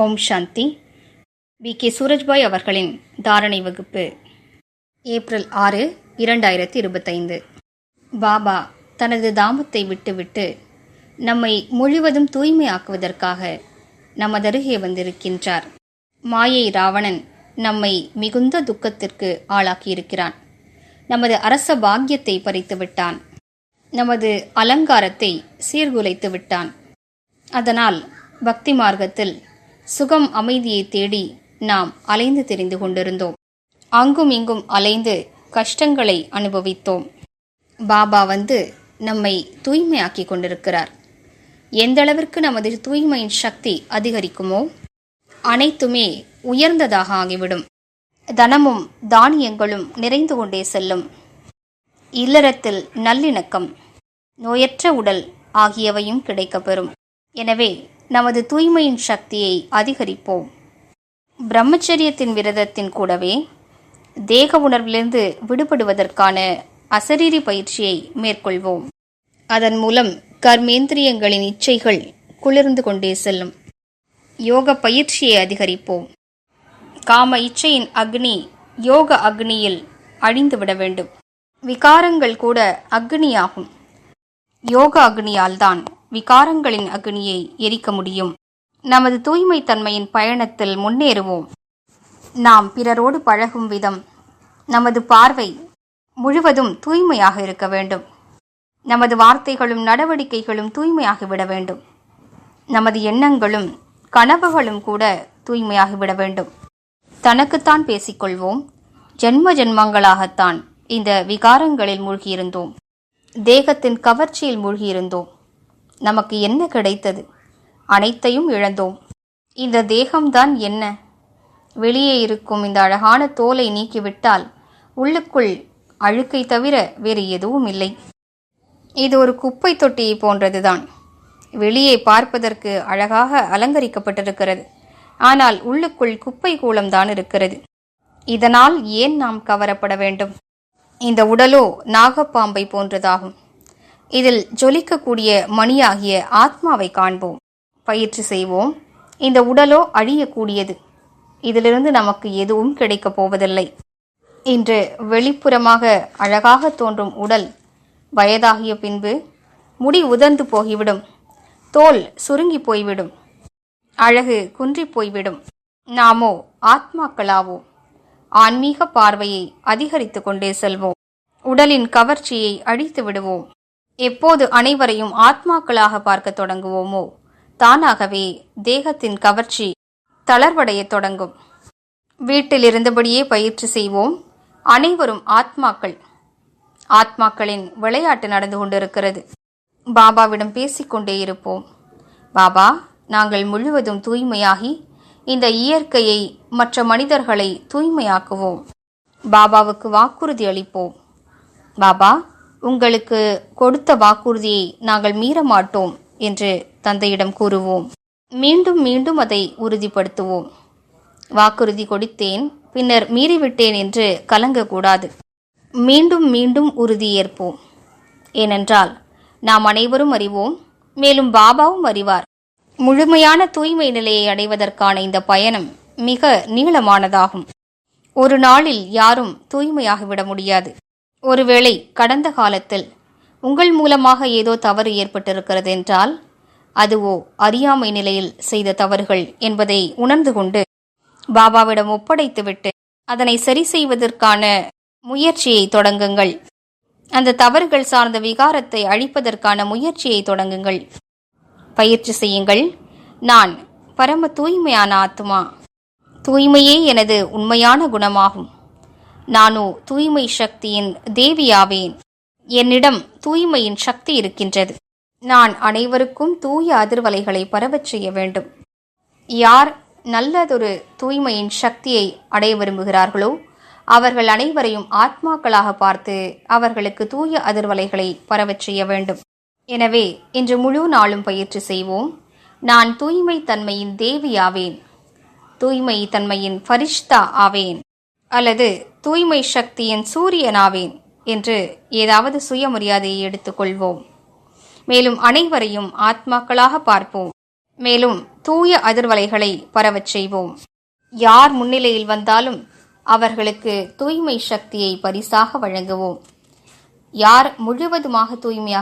ஓம் சாந்தி. K Surajbhai அவர்களின் தாரணை வகுப்பு. ஏப்ரல் 6, 2025. பாபா தனது தாமத்தை விட்டுவிட்டு நம்மை முழுவதும் தூய்மையாக்குவதற்காக நமதருகே வந்திருக்கின்றார். மாயை ராவணன் நம்மை மிகுந்த துக்கத்திற்கு ஆளாக்கியிருக்கிறான். நமது அரச பாக்கியத்தை பறித்து விட்டான். நமது அலங்காரத்தை சீர்குலைத்து விட்டான். அதனால் பக்தி மார்க்கத்தில் சுகம் அமைதியை தேடி நாம் அலைந்து திரிந்து கொண்டிருந்தோம். அங்கும் இங்கும் அலைந்து கஷ்டங்களை அனுபவித்தோம். பாபா வந்து நம்மை தூய்மையாக்கி கொண்டிருக்கிறார். எந்தளவிற்கு நமது தூய்மையின் சக்தி அதிகரிக்குமோ அனைத்துமே உயர்ந்ததாக ஆகிவிடும். தனமும் தானியங்களும் நிறைந்து கொண்டே செல்லும். இல்லறத்தில் நல்லிணக்கம், நோயற்ற உடல் ஆகியவையும் கிடைக்கப்பெறும். எனவே நமது தூய்மையின் சக்தியை அதிகரிப்போம். பிரம்மச்சரியத்தின் விரதத்தின் கூடவே தேக உணர்விலிருந்து விடுபடுவதற்கான அசரீரி பயிற்சியை மேற்கொள்வோம். அதன் மூலம் கர்மேந்திரியங்களின் இச்சைகள் குளிர்ந்து கொண்டே செல்லும். யோக பயிற்சியை அதிகரிப்போம். காம இச்சையின் அக்னி யோக அக்னியில் அழிந்துவிட வேண்டும். விகாரங்கள் கூட அக்னியாகும். யோக அக்னியால் தான் விகாரங்களின் அக்னியை எரிக்க முடியும். நமது தூய்மை தன்மையின் பயணத்தில் முன்னேறுவோம். நாம் பிறரோடு பழகும் விதம், நமது பார்வை முழுவதும் தூய்மையாக இருக்க வேண்டும். நமது வார்த்தைகளும் நடவடிக்கைகளும் தூய்மையாகிவிட வேண்டும். நமது எண்ணங்களும் கனவுகளும் கூட தூய்மையாகிவிட வேண்டும். தனக்குத்தான் பேசிக்கொள்வோம். ஜென்ம ஜென்மங்களாகத்தான் இந்த விகாரங்களில் மூழ்கியிருந்தோம். தேகத்தின் கவர்ச்சியில் மூழ்கியிருந்தோம். நமக்கு என்ன கிடைத்தது? அனைத்தையும் இழந்தோம். இந்த தேகம்தான் என்ன? வெளியே இருக்கும் இந்த அழகான தோலை நீக்கிவிட்டால் உள்ளுக்குள் அழுக்கை தவிர வேறு எதுவும் இல்லை. இது ஒரு குப்பை தொட்டியை போன்றதுதான். வெளியே பார்ப்பதற்கு அழகாக அலங்கரிக்கப்பட்டிருக்கிறது. ஆனால் உள்ளுக்குள் குப்பை கூளம்தான் இருக்கிறது. இதனால் ஏன் நாம் கவரப்பட வேண்டும்? இந்த உடலோ நாகப்பாம்பை போன்றதாகும். இதில் ஜொலிக்கக்கூடிய மணியாகிய ஆத்மாவை காண்போம். பயிற்சி செய்வோம். இந்த உடலோ அழியக்கூடியது. இதிலிருந்து நமக்கு எதுவும் கிடைக்கப் போவதில்லை. இன்று வெளிப்புறமாக அழகாக தோன்றும் உடல் வயதாகிய பின்பு முடி உதிர்ந்து போய்விடும். தோல் சுருங்கி போய்விடும். அழகு குன்றி போய்விடும். நாமோ ஆத்மாக்களாவோம். ஆன்மீக பார்வையை அதிகரித்து கொண்டே செல்வோம். உடலின் கவர்ச்சியை அழித்து விடுவோம். எப்போது அனைவரையும் ஆத்மாக்களாக பார்க்க தொடங்குவோமோ தானாகவே தேகத்தின் கவர்ச்சி தளர்வடைய தொடங்கும். வீட்டில் இருந்தபடியே பயிற்சி செய்வோம். அனைவரும் ஆத்மாக்கள். ஆத்மாக்களின் விளையாட்டு நடந்து கொண்டிருக்கிறது. பாபாவிடம் பேசிக்கொண்டே இருப்போம். பாபா, நாங்கள் முழுவதும் தூய்மையாகி இந்த இயற்கையை மற்ற மனிதர்களை தூய்மையாக்குவோம். பாபாவுக்கு வாக்குறுதி அளிப்போம். பாபா, உங்களுக்கு கொடுத்த வாக்குறுதியை நாங்கள் மீற மாட்டோம் என்று தந்தையிடம் கூறுவோம். மீண்டும் மீண்டும் அதை உறுதிப்படுத்துவோம். வாக்குறுதி கொடுத்தேன், பின்னர் மீறிவிட்டேன் என்று கலங்கக்கூடாது. மீண்டும் மீண்டும் உறுதியேற்போம். ஏனென்றால் நாம் அனைவரும் அறிவோம், மேலும் பாபாவும் அறிவார். முழுமையான தூய்மை நிலையை அடைவதற்கான இந்த பயணம் மிக நீளமானதாகும். ஒரு நாளில் யாரும் தூய்மையாகிவிட முடியாது. ஒருவேளை கடந்த காலத்தில் உங்கள் மூலமாக ஏதோ தவறு ஏற்பட்டிருக்கிறது என்றால் அதுவோ அறியாமை நிலையில் செய்த தவறுகள் என்பதை உணர்ந்து கொண்டு பாபாவிடம் ஒப்படைத்துவிட்டு அதனை சரி செய்வதற்கான முயற்சியை தொடங்குங்கள். அந்த தவறுகள் சார்ந்த விகாரத்தை அழிப்பதற்கான முயற்சியை தொடங்குங்கள். பயிற்சி செய்யுங்கள். நான் பரம தூய்மையான ஆத்மா. தூய்மையே எனது உண்மையான குணமாகும். நானோ தூய்மை சக்தியின் தேவியாவேன். என்னிடம் தூய்மையின் சக்தி இருக்கின்றது. நான் அனைவருக்கும் தூய அதிர்வலைகளை பரவச் செய்ய வேண்டும். யார் நல்லதொரு தூய்மையின் சக்தியை அடைய விரும்புகிறார்களோ அவர்கள் அனைவரையும் ஆத்மாக்களாக பார்த்து அவர்களுக்கு தூய அதிர்வலைகளை பரவச் செய்ய வேண்டும். எனவே இன்று முழு நாளும் பயிற்சி செய்வோம். நான் தூய்மை தன்மையின் தேவியாவேன். தூய்மை தன்மையின் ஃபரிஷ்தா ஆவேன். அல்லது தூய்மை சக்தியின் சூரியனாவேன் என்று ஏதாவது சுயமரியாதையை எடுத்துக்கொள்வோம். மேலும் அனைவரையும் ஆத்மாக்களாக பார்ப்போம். மேலும் தூய அதிர்வலைகளை பரவச் செய்வோம். யார் முன்னிலையில் வந்தாலும் அவர்களுக்கு தூய்மை சக்தியை பரிசாக வழங்குவோம். யார் முழுவதுமாக தூய்மையாக